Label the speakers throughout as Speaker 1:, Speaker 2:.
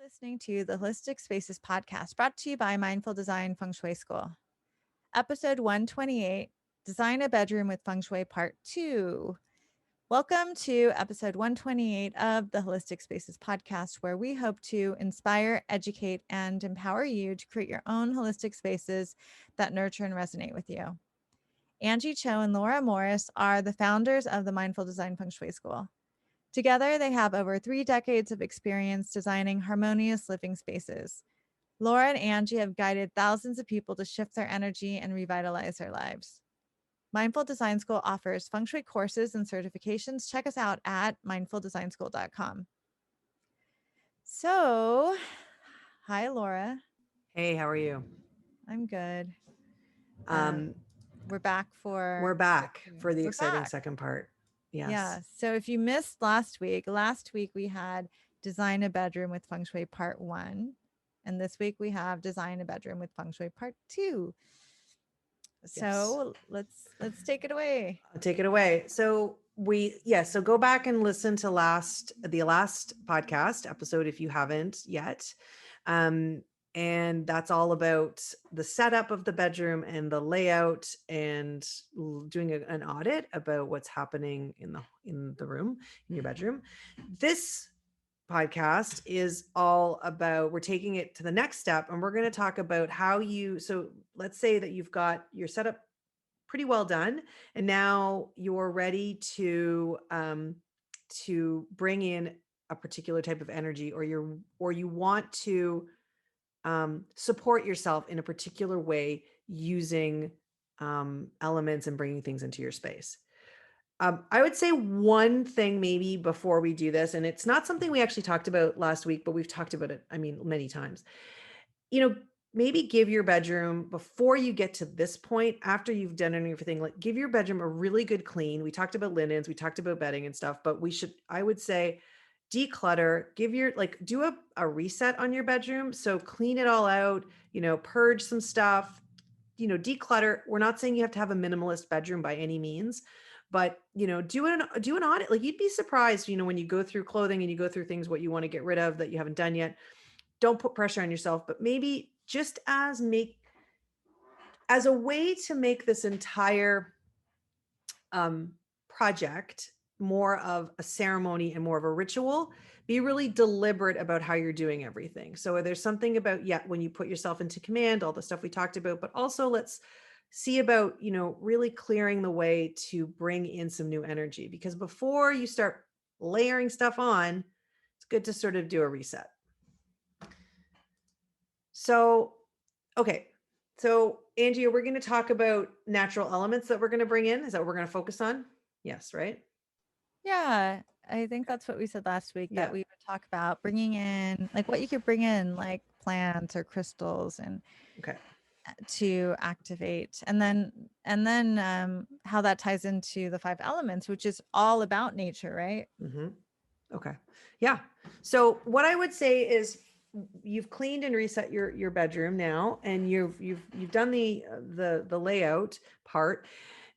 Speaker 1: Listening to the Holistic Spaces podcast brought to you by Mindful Design Feng Shui School. Episode 128, Design a Bedroom with Feng Shui Part 2. Welcome to episode 128 of the Holistic Spaces podcast, where we hope to inspire, educate, and empower you to create your own holistic spaces that nurture and resonate with you. Angie Cho and Laura Morris are the founders of the Mindful Design Feng Shui School. Together, they have over 3 decades of experience designing harmonious living spaces. Laura and Angie have guided thousands of people to shift their energy and revitalize their lives. Mindful Design School offers feng shui courses and certifications. Check us out at mindfuldesignschool.com. So, hi, Laura.
Speaker 2: Hey, how are you?
Speaker 1: I'm good.
Speaker 2: Um,
Speaker 1: We're back
Speaker 2: we're
Speaker 1: for
Speaker 2: back for the
Speaker 1: we're
Speaker 2: exciting
Speaker 1: back.
Speaker 2: second part.
Speaker 1: Yeah.
Speaker 2: Yes.
Speaker 1: So if you missed last week we had Design a Bedroom with Feng Shui Part 1. And this week we have Design a Bedroom with Feng Shui Part 2.
Speaker 2: Yes.
Speaker 1: So let's take it away.
Speaker 2: I'll take it away. So go back and listen to the last podcast episode if you haven't yet. And that's all about the setup of the bedroom and the layout and doing an audit about what's happening in the room, in your bedroom. This podcast is all about, we're taking it to the next step, and we're going to talk about so let's say that you've got your setup pretty well done, and now you're ready to bring in a particular type of energy, or you want to support yourself in a particular way using elements and bringing things into your space. I would say one thing maybe before we do this, and it's not something we actually talked about last week, but we've talked about it, many times. Maybe give your bedroom, before you get to this point, after you've done everything, like give your bedroom a really good clean. We talked about linens, we talked about bedding and stuff, but I would say declutter, do a reset on your bedroom. So clean it all out, purge some stuff, declutter. We're not saying you have to have a minimalist bedroom by any means, but do an audit. Like, you'd be surprised, when you go through clothing and you go through things, what you want to get rid of that you haven't done yet. Don't put pressure on yourself, but maybe just as a way to make this entire project more of a ceremony and more of a ritual, be really deliberate about how you're doing everything. So there's something about, when you put yourself into command, all the stuff we talked about, but also let's see about, really clearing the way to bring in some new energy, because before you start layering stuff on, it's good to sort of do a reset. So, okay. So, Angie, we're going to talk about natural elements that we're going to bring in. Is that what we're going to focus on? Yes, right?
Speaker 1: Yeah, I think that's what we said last week, that we would talk about bringing in, like, what you could bring in, like plants or crystals, and
Speaker 2: Okay.
Speaker 1: to activate, and then how that ties into the 5 elements, which is all about nature, right?
Speaker 2: Mm-hmm. Okay. Yeah. So what I would say is, you've cleaned and reset your bedroom now, and you've done the layout part.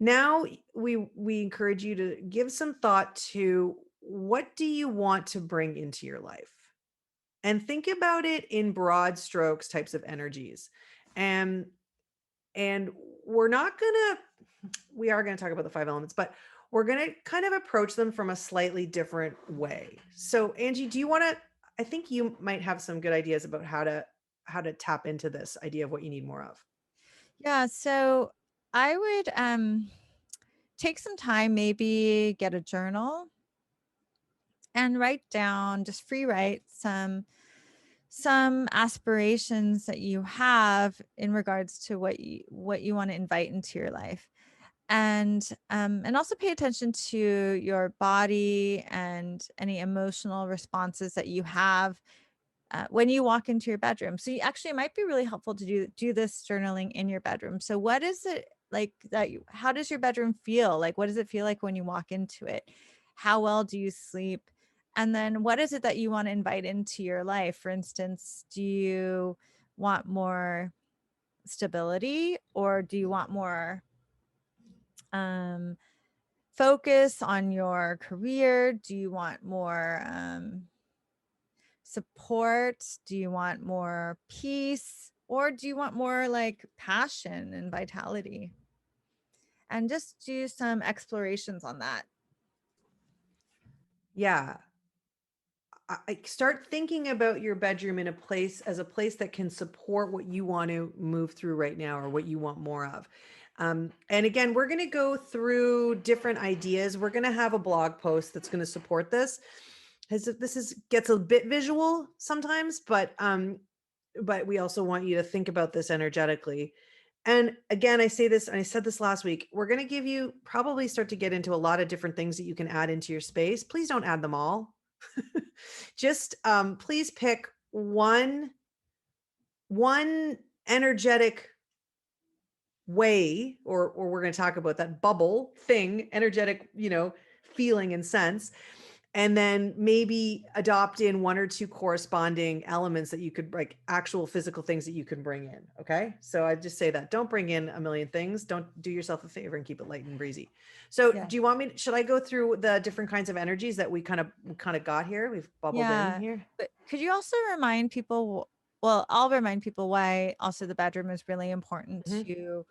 Speaker 2: Now we encourage you to give some thought to, what do you want to bring into your life? And think about it in broad strokes, types of energies. And we're not gonna we are going to talk about the 5 elements, but we're going to kind of approach them from a slightly different way. So, Angie, do you want to, I think you might have some good ideas about how to tap into this idea of what you need more of.
Speaker 1: Yeah, so I would take some time, maybe get a journal and write down, just free write some aspirations that you have in regards to what you want to invite into your life. And also pay attention to your body and any emotional responses that you have when you walk into your bedroom. So it might be really helpful to do this journaling in your bedroom. So what is it like how does your bedroom feel? Like, what does it feel like when you walk into it? How well do you sleep? And then what is it that you want to invite into your life? For instance, do you want more stability, or do you want more um focus on your career? Do you want more support? Do you want more peace? Or do you want more like passion and vitality? And just do some explorations on that.
Speaker 2: Yeah. I start thinking about your bedroom in a place as a place that can support what you want to move through right now or what you want more of. And again, we're going to go through different ideas. We're going to have a blog post that's going to support this. This is gets a bit visual sometimes, but we also want you to think about this energetically. And again, I say this, and I said this last week, we're going to give you probably start to get into a lot of different things that you can add into your space. Please don't add them all. Just please pick one energetic way, or we're going to talk about that bubble thing, energetic, feeling and sense, and then maybe adopt in one or two corresponding elements that you could, like, actual physical things that you can bring in. Okay, so I just say that don't bring in a million things. Don't, do yourself a favor and keep it light and breezy. So
Speaker 1: Yeah.
Speaker 2: do you want me, should I go through the different kinds of energies that we kind of got here, we've bubbled in
Speaker 1: Yeah.
Speaker 2: here?
Speaker 1: But could you also remind people, well, I'll remind people why also the bedroom is really important
Speaker 2: Mhm.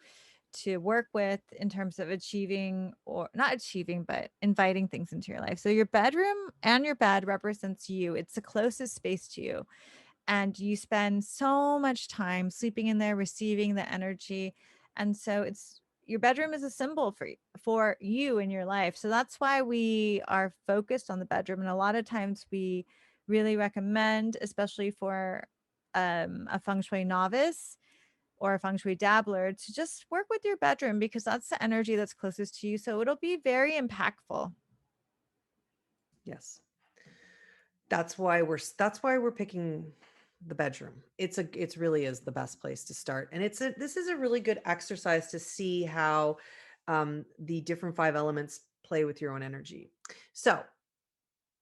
Speaker 1: to work with in terms of achieving, or not achieving, but inviting things into your life. So your bedroom and your bed represents you. It's the closest space to you. And you spend so much time sleeping in there, receiving the energy. And so it's your bedroom is a symbol for you in your life. So that's why we are focused on the bedroom. And a lot of times we really recommend, especially for a feng shui novice or a feng shui dabbler, to just work with your bedroom because that's the energy that's closest to you. So it'll be very impactful.
Speaker 2: Yes. That's why we're picking the bedroom. It's really is the best place to start. And this is a really good exercise to see how the different five elements play with your own energy. So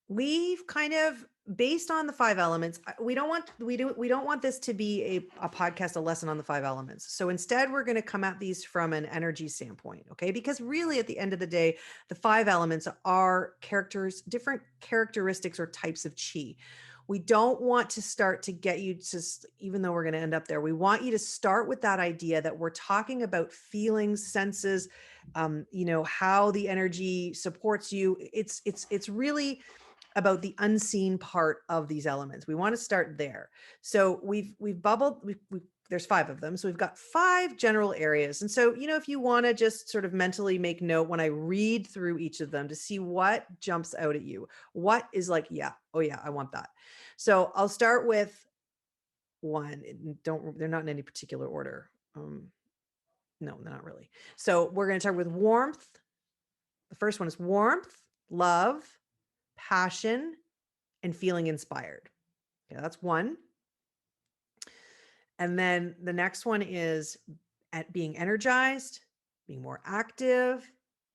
Speaker 2: we've kind of, based on the five elements, we don't want this to be a podcast, a lesson on the five elements. So instead we're going to come at these from an energy standpoint. Okay, because really at the end of the day, the five elements are different characteristics or types of chi. We don't want to start to get you to, even though we're going to end up there, we want you to start with that idea that we're talking about feelings, senses, how the energy supports you. It's really about the unseen part of these elements. We want to start there. So we've bubbled, there's five of them. So we've got five general areas. And so, if you want to just sort of mentally make note when I read through each of them to see what jumps out at you, what is like, yeah, oh yeah, I want that. So I'll start with one. They're not in any particular order. No, they're not really. So we're going to start with warmth. The first one is warmth, love, passion, and feeling inspired. Yeah, that's one. And then the next one is at being energized, being more active,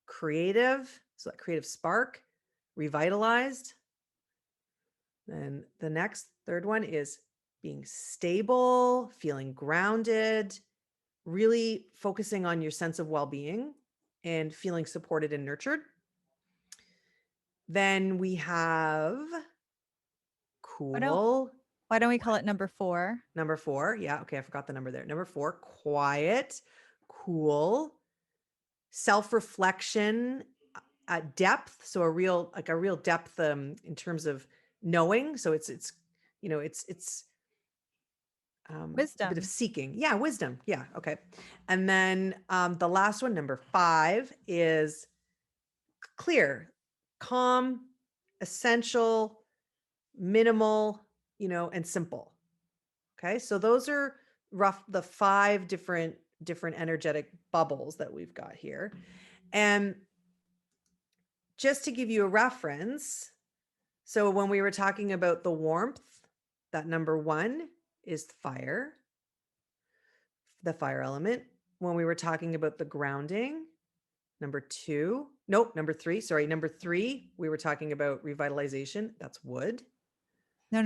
Speaker 2: creative. So that creative spark, revitalized. Then the next, third one is being stable, feeling grounded, really focusing on your sense of well being and feeling supported and nurtured. Then we have
Speaker 1: Why don't
Speaker 2: cool.
Speaker 1: why don't we call
Speaker 2: What?
Speaker 1: it number 4?
Speaker 2: Number 4. Yeah. Okay. I forgot the number there. Number 4, quiet, cool, self reflection, depth. So a real depth in terms of knowing. So it's a bit of
Speaker 1: Wisdom.
Speaker 2: seeking. Yeah. Wisdom. Yeah. Okay. And then the last one, number 5, is clear, calm, essential, minimal, and simple. Okay, so those are the 5 different energetic bubbles that we've got here. And just to give you a reference, so when we were talking about the warmth, that number 1 is fire, the fire element. When we were talking about the grounding, number 2, nope, number 3, sorry, number 3, we were talking about revitalization, that's wood.
Speaker 1: No,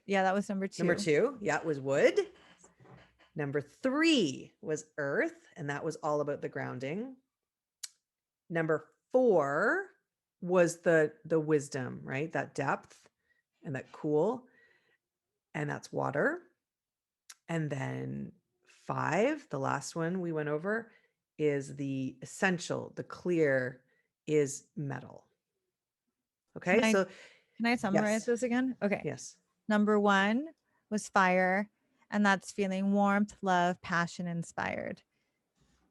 Speaker 1: yeah, that was number
Speaker 2: Number
Speaker 1: 2.
Speaker 2: 2, yeah, it was wood. Number 3 was earth, and that was all about the grounding. Number 4 was the wisdom, right? That depth and that cool. and that's water. And then 5, the last one we went over, is the essential, the clear is metal.
Speaker 1: Can
Speaker 2: Okay,
Speaker 1: I
Speaker 2: so
Speaker 1: can I summarize
Speaker 2: yes,
Speaker 1: this again? Okay.
Speaker 2: yes.
Speaker 1: Number 1 was fire, and that's feeling warmth, love, passion, inspired.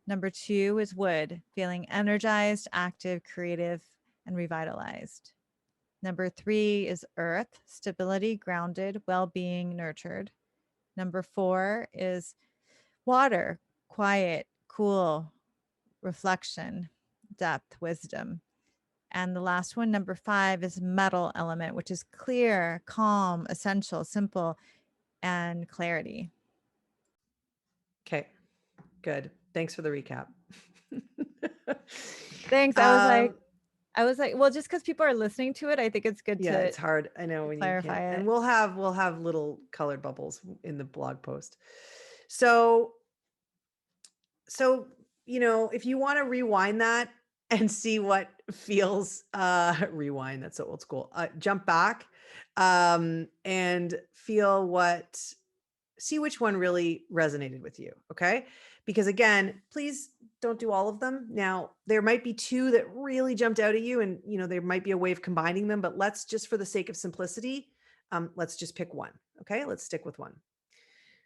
Speaker 1: Number 2 is wood, feeling energized, active, creative, and revitalized. Number 3 is earth, stability, grounded, well being, nurtured. Number 4 is water, quiet, cool, reflection, depth, wisdom. And the last one, number 5, is metal element, which is clear, calm, essential, simple, and clarity.
Speaker 2: Okay, good. Thanks for the recap.
Speaker 1: Thanks.
Speaker 2: um,
Speaker 1: I was like, well, just because people are listening to it, I think it's good
Speaker 2: yeah,
Speaker 1: to
Speaker 2: it's hard. I know when you can't.
Speaker 1: clarify
Speaker 2: And
Speaker 1: it.
Speaker 2: we'll have little colored bubbles in the blog post. So if you want to rewind that and see what feels rewind, that's so old school. Jump back and see which one really resonated with you, okay? Because again, please don't do all of them. Now, there might be 2 that really jumped out at you and there might be a way of combining them, but let's just for the sake of simplicity, let's just pick one, okay? Let's stick with one.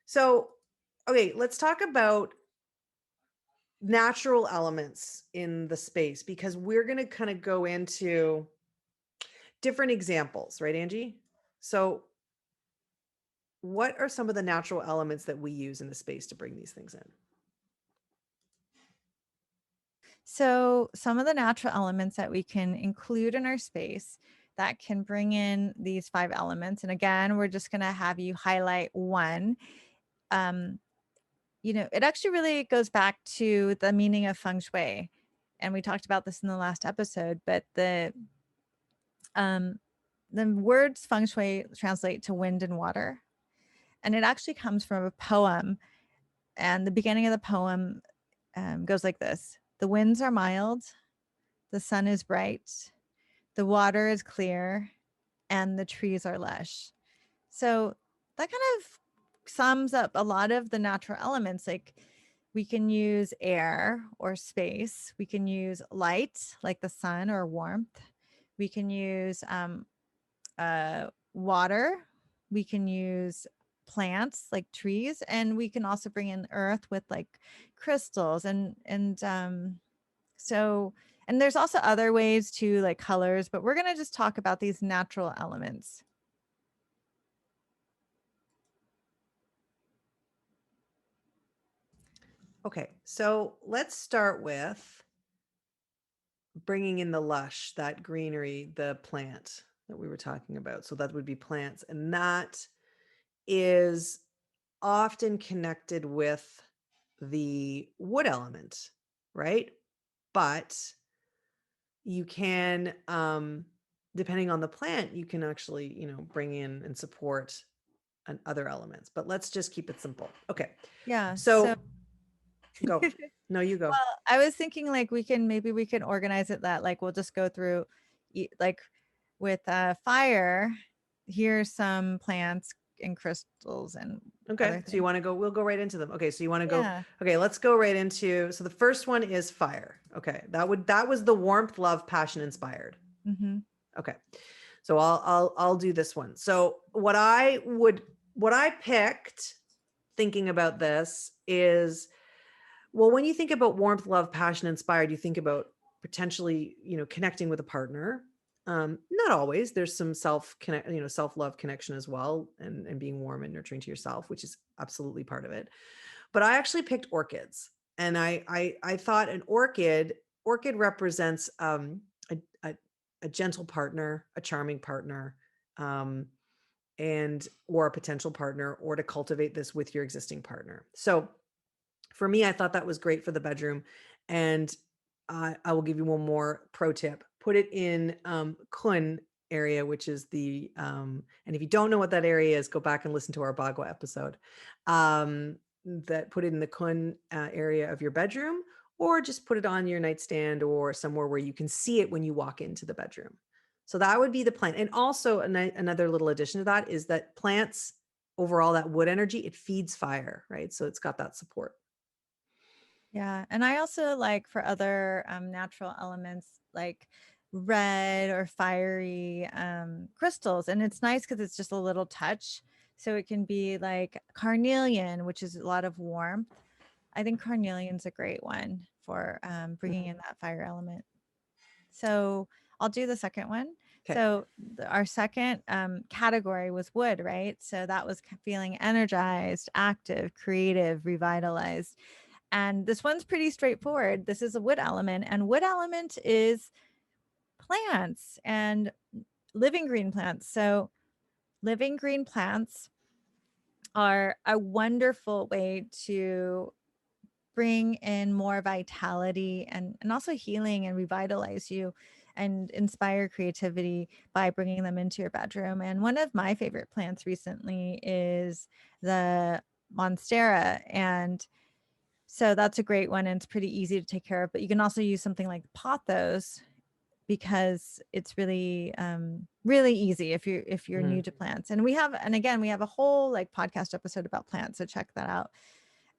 Speaker 2: So, okay, let's talk about natural elements in the space because we're going to kind of go into different examples, right, Angie? So, what are some of the natural elements that we use in the space to bring these things in?
Speaker 1: So, some of the natural elements that we can include in our space that can bring in these 5 elements. And again, we're just going to have you highlight one. Um, it actually really goes back to the meaning of feng shui. And we talked about this in the last episode, but the words feng shui translate to wind and water. And it actually comes from a poem. And the beginning of the poem goes like this: The winds are mild, the sun is bright, the water is clear, and the trees are lush. So that kind of sums up a lot of the natural elements. Like we can use air or space, we can use light, like the sun or warmth, we can use water, we can use plants like trees, and we can also bring in earth with like crystals so and there's also other ways to like colors, but we're going to just talk about these natural elements.
Speaker 2: Okay, so let's start with bringing in the lush, that greenery, the plant that we were talking about. So that would be plants. And that is often connected with the wood element, right? But you can, depending on the plant, you can actually, bring in and support other elements. But let's just keep it simple. Okay.
Speaker 1: Yeah. So
Speaker 2: So go. No, you go.
Speaker 1: well, I was thinking like maybe we can organize it that like we'll just go through like with fire, here's some plants and crystals and
Speaker 2: Okay.
Speaker 1: other
Speaker 2: So you
Speaker 1: things.
Speaker 2: want to go, we'll go right into them. Okay. So you want to go,
Speaker 1: Yeah.
Speaker 2: okay, let's go right into, so the first one is fire. Okay. That was the warmth, love, passion, inspired.
Speaker 1: Mm-hmm.
Speaker 2: Okay. So I'll do this one. So what I picked thinking about this is, well, when you think about warmth, love, passion, inspired, you think about potentially, connecting with a partner. Not always. There's some self-love connection as well, and being warm and nurturing to yourself, which is absolutely part of it. But I actually picked orchids, and I thought an orchid represents a, a a gentle partner, a charming partner, um, and or a potential partner, or to cultivate this with your existing partner. So for me, I thought that was great for the bedroom. And I will give you one more pro tip. Put it in Kun area, which is and if you don't know what that area is, go back and listen to our Bagua episode. That put it in the Kun area of your bedroom, or just put it on your nightstand or somewhere where you can see it when you walk into the bedroom. So that would be the plant. And also another little addition to that is that plants overall that wood energy, it feeds fire, right? So it's got that support.
Speaker 1: Yeah. And I also like for other natural elements like red or fiery crystals. And it's nice because it's just a little touch. So it can be like carnelian, which is a lot of warmth. I think carnelian's a great one for bringing in that fire element. So I'll do the second one.
Speaker 2: Okay.
Speaker 1: So our second category was wood, right? So that was feeling energized, active, creative, revitalized. And this one's pretty straightforward. This is a wood element, and wood element is plants and living green plants. So living green plants are a wonderful way to bring in more vitality and also healing and revitalize you and inspire creativity by bringing them into your bedroom. And one of my favorite plants recently is the monstera, and so that's a great one and it's pretty easy to take care of. But you can also use something like pothos because it's really really easy if you're
Speaker 2: Mm-hmm.
Speaker 1: new to plants. And again we have a whole like podcast episode about plants, so check that out.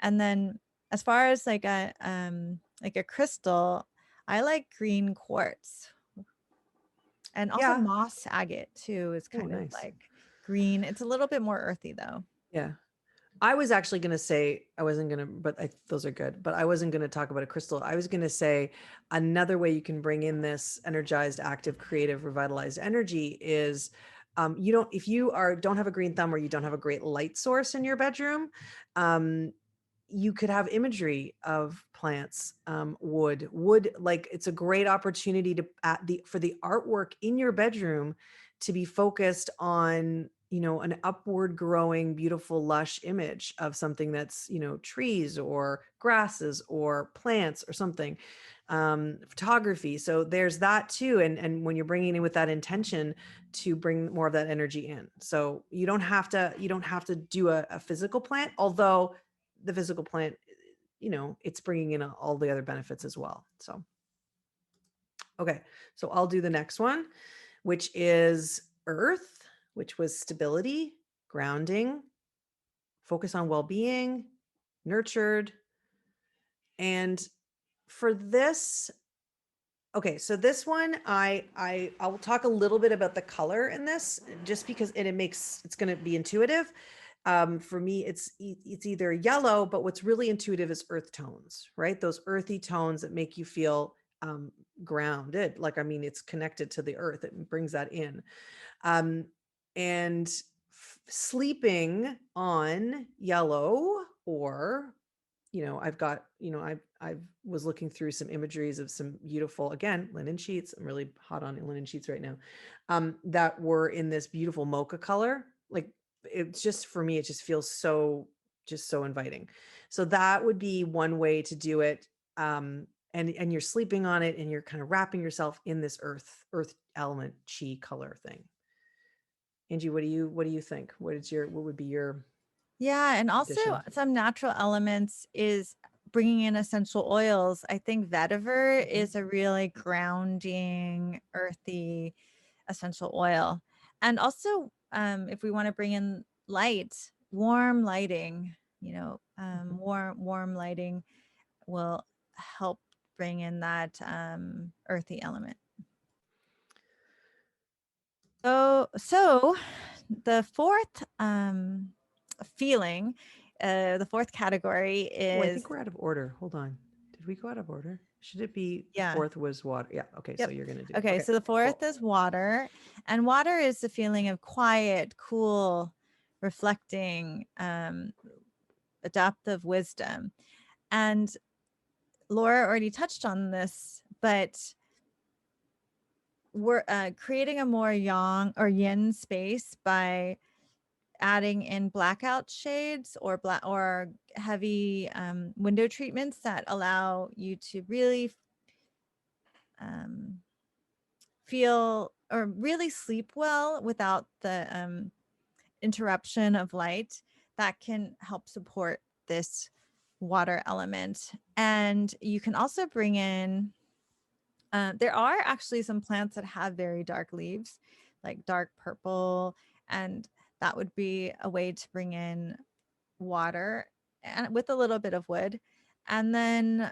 Speaker 1: And then as far as like a crystal, I like green quartz. And also
Speaker 2: Yeah.
Speaker 1: moss agate too is
Speaker 2: Oh,
Speaker 1: kind of
Speaker 2: nice.
Speaker 1: like green. It's a little bit more earthy though.
Speaker 2: Yeah. I was actually going to say, I wasn't going to, but those are good, but I wasn't going to talk about a crystal. I was going to say another way you can bring in this energized, active, creative, revitalized energy is if you don't have a green thumb or you don't have a great light source in your bedroom, um, you could have imagery of plants, wood, like it's a great opportunity to for the artwork in your bedroom to be focused on, an upward growing, beautiful, lush image of something that's, trees or grasses or plants or something, photography. So there's that too. And when you're bringing in with that intention to bring more of that energy in. So you don't have to do a physical plant, although the physical plant, it's bringing in all the other benefits as well. So, okay. So I'll do the next one, which is earth, which was stability, grounding, focus on well-being, nurtured. And for this, okay, so this one, I will talk a little bit about the color in this, just because it's going to be intuitive. For me, it's either yellow, but what's really intuitive is earth tones, right? Those earthy tones that make you feel grounded. Like, I mean, it's connected to the earth. It brings that in. Um, and sleeping on yellow, or I've got, I was looking through some imageries of some beautiful, again, linen sheets. I'm really hot on linen sheets right now. That were in this beautiful mocha color. Like, it's just, for me, it just feels so inviting. So that would be one way to do it. And you're sleeping on it and you're kind of wrapping yourself in this earth element chi color thing. Angie, what do you think? What would be your
Speaker 1: Yeah, and also
Speaker 2: addition?
Speaker 1: some natural elements is bringing in essential oils. I think vetiver
Speaker 2: Mhm.
Speaker 1: is a really grounding, earthy essential oil. And also, if we want to bring in light, warm lighting,
Speaker 2: Mhm.
Speaker 1: warm lighting will help bring in that earthy element. So the fourth feeling, the fourth category
Speaker 2: Oh, I
Speaker 1: is
Speaker 2: think we're out of order. Hold on. Did we go out of order? Should it be the
Speaker 1: yeah.
Speaker 2: fourth was water? Yeah. Okay. So
Speaker 1: Yep.
Speaker 2: you're gonna do
Speaker 1: Okay,
Speaker 2: okay.
Speaker 1: so the fourth
Speaker 2: Cool.
Speaker 1: is water, and water is the feeling of quiet, cool, reflecting, adaptive wisdom. And Laura already touched on this, but we're creating a more yang or yin space by adding in blackout shades or black or heavy window treatments that allow you to really um, feel or really sleep well without the interruption of light. That can help support this water element. And you can also bring in there are actually some plants that have very dark leaves, like dark purple, and that would be a way to bring in water and with a little bit of wood. And then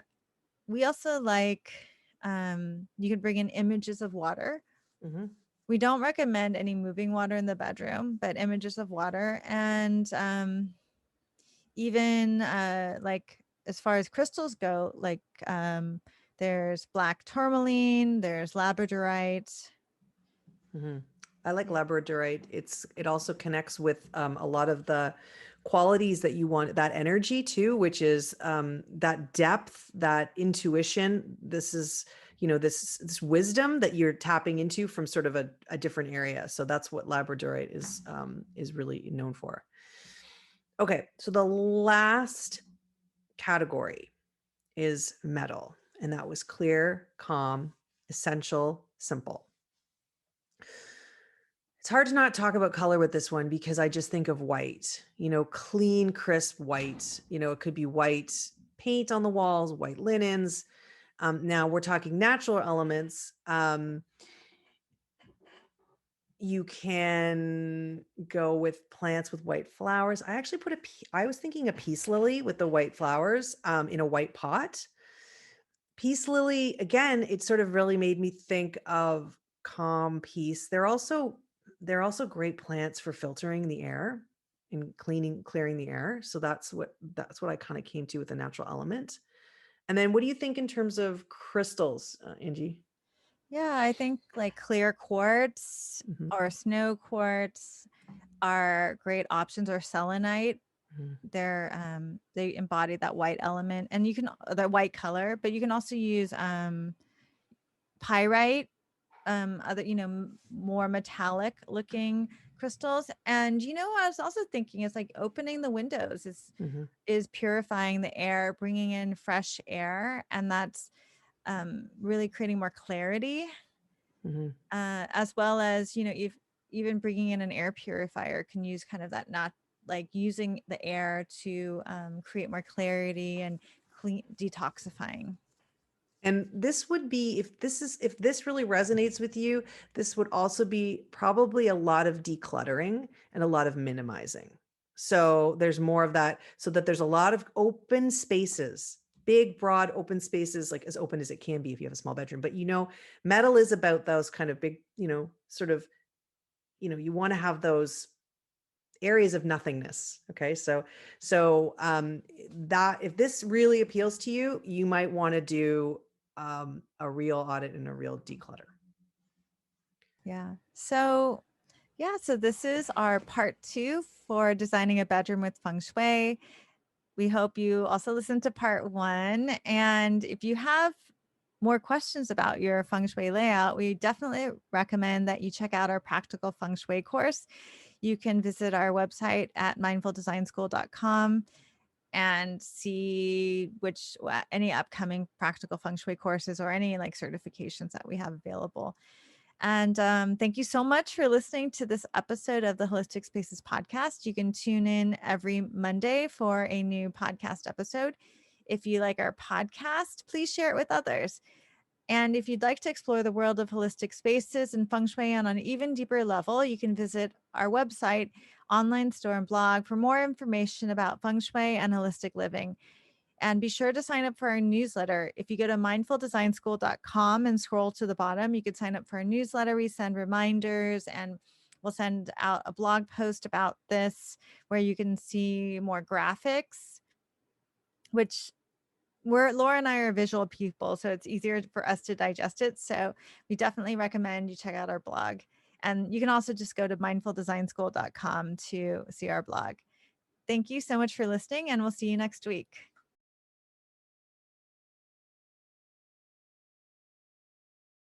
Speaker 1: we also like, you can bring in images of water.
Speaker 2: Mhm.
Speaker 1: We don't recommend any moving water in the bedroom, but images of water. And even like as far as crystals go, like there's black tourmaline, there's labradorite.
Speaker 2: Mhm. I like
Speaker 1: Yeah.
Speaker 2: labradorite. It also connects with a lot of the qualities that you want, that energy too, which is that depth, that intuition. This is, this wisdom that you're tapping into from sort of a different area. So that's what labradorite is really known for. Okay, so the last category is metal, and that was clear, calm, essential, simple. It's hard to not talk about color with this one because I just think of white, clean, crisp white. It could be white paint on the walls, white linens. Now we're talking natural elements. You can go with plants with white flowers. I actually I was thinking a peace lily with the white flowers in a white pot. Peace lily, again, it sort of really made me think of calm peace. They're also great plants for filtering the air and clearing the air. So that's what I kind of came to with the natural element. And then what do you think in terms of crystals, Angie?
Speaker 1: Yeah, I think like clear quartz
Speaker 2: Hmm.
Speaker 1: or snow quartz are great options, or selenite.
Speaker 2: Hmm.
Speaker 1: They embody that white element, and you can the white color, but you can also use pyrite, other, more metallic looking crystals. And what I was also thinking is like opening the windows
Speaker 2: Hmm.
Speaker 1: is purifying the air, bringing in fresh air, and that's really creating more clarity,
Speaker 2: Hmm.
Speaker 1: as well as, if even bringing in an air purifier can use kind of that, not like using the air to create more clarity and clean detoxifying.
Speaker 2: And this would be, if this really resonates with you, this would also be probably a lot of decluttering and a lot of minimizing. So there's more of that, so that there's a lot of open spaces, big, broad open spaces, like as open as it can be if you have a small bedroom. But metal is about those kind of big, sort of, you want to have those areas of nothingness. Okay. So that if this really appeals to you, you might want to do a real audit and a real declutter.
Speaker 1: Yeah. So this is our part 2 for designing a bedroom with feng shui. We hope you also listen to part 1. And if you have more questions about your feng shui layout, we definitely recommend that you check out our practical feng shui course. You can visit our website at mindfuldesignschool.com and see any upcoming practical feng shui courses or any like certifications that we have available. And thank you so much for listening to this episode of the Holistic Spaces podcast. You can tune in every Monday for a new podcast episode. If you like our podcast, please share it with others. And if you'd like to explore the world of holistic spaces and feng shui on an even deeper level, you can visit our website, online store, and blog for more information about feng shui and holistic living. And be sure to sign up for our newsletter. If you go to mindfuldesignschool.com and scroll to the bottom, you could sign up for our newsletter. We send reminders, and we'll send out a blog post about this where you can see more graphics, which Laura and I are visual people, so it's easier for us to digest it. So we definitely recommend you check out our blog. And you can also just go to mindfuldesignschool.com to see our blog. Thank you so much for listening, and we'll see you next week.